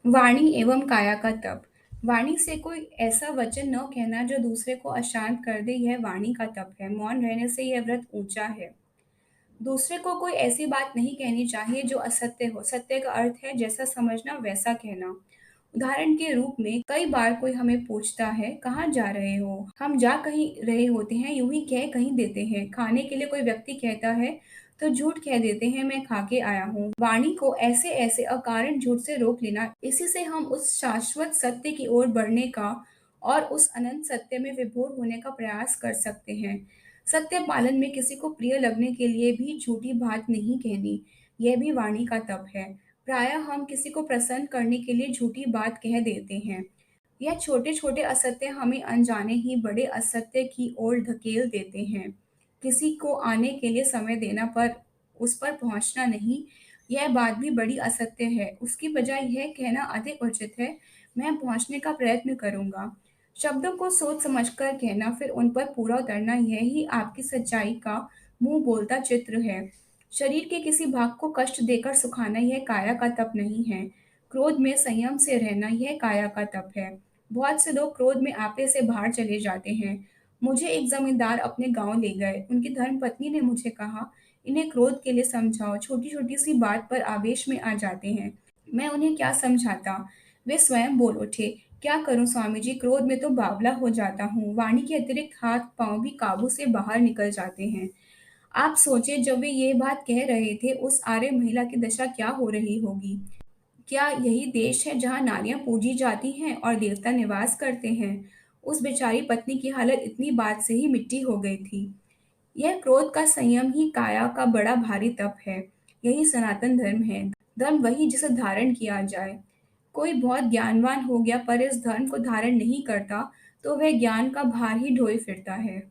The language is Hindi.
वाणी एवं काया का तप। वाणी से कोई ऐसा वचन न कहना जो दूसरे को अशांत कर दे, यह वाणी का तप है। मौन रहने से यह व्रत ऊंचा है। दूसरे को कोई ऐसी बात नहीं कहनी चाहिए जो असत्य हो। सत्य का अर्थ है जैसा समझना वैसा कहना। उदाहरण के रूप में कई बार कोई हमें पूछता है, कहाँ जा रहे हो? हम जा कहीं रहे होते हैं, यूं ही कह कहीं देते हैं। खाने के लिए कोई व्यक्ति कहता है तो झूठ कह देते हैं, मैं खा के आया हूँ। वाणी को ऐसे ऐसे अकारण झूठ से रोक लेना, इसी से हम उस शाश्वत सत्य की ओर बढ़ने का और उस अनंत सत्य में विभोर होने का प्रयास कर सकते हैं। सत्य पालन में किसी को प्रिय लगने के लिए भी झूठी बात नहीं कहनी, यह भी वाणी का तप है। प्रायः हम किसी को प्रसन्न करने के लिए झूठी बात कह देते हैं। यह छोटे छोटे असत्य हमें अनजाने ही बड़े असत्य की ओर धकेल देते हैं। किसी को आने के लिए समय देना पर उस पर पहुंचना नहीं, यह बात भी बड़ी असत्य है। उसकी बजाय यह कहना अधिक उचित है, मैं पहुंचने का प्रयत्न करूंगा। शब्दों को सोच समझकर कहना, फिर उन पर पूरा उतरना, यही आपकी सच्चाई का मुंह बोलता चित्र है। शरीर के किसी भाग को कष्ट देकर सुखाना, यह काया का तप नहीं है। क्रोध में संयम से रहना, यह काया का तप है। बहुत से लोग क्रोध में आपे से बाहर चले जाते हैं। मुझे एक जमींदार अपने गांव ले गए। उनकी धर्मपत्नी ने मुझे कहा, इन्हें क्रोध के लिए समझाओ, छोटी छोटी सी बात पर आवेश में आ जाते हैं। मैं उन्हें क्या समझाता? वे स्वयं बोल उठे, क्या करूं स्वामी जी, क्रोध में तो बावला हो जाता हूँ। वाणी के अतिरिक्त हाथ पांव भी काबू से बाहर निकल जाते हैं। आप सोचे, जब वे ये बात कह रहे थे, उस आर्य महिला की दशा क्या हो रही होगी। क्या यही देश है जहाँ नारियां पूजी जाती हैं और देवता निवास करते हैं? उस बेचारी पत्नी की हालत इतनी बात से ही मिट्टी हो गई थी। यह क्रोध का संयम ही काया का बड़ा भारी तप है। यही सनातन धर्म है। धर्म वही जिसे धारण किया जाए। कोई बहुत ज्ञानवान हो गया पर इस धर्म को धारण नहीं करता, तो वह ज्ञान का भार ही ढोए फिरता है।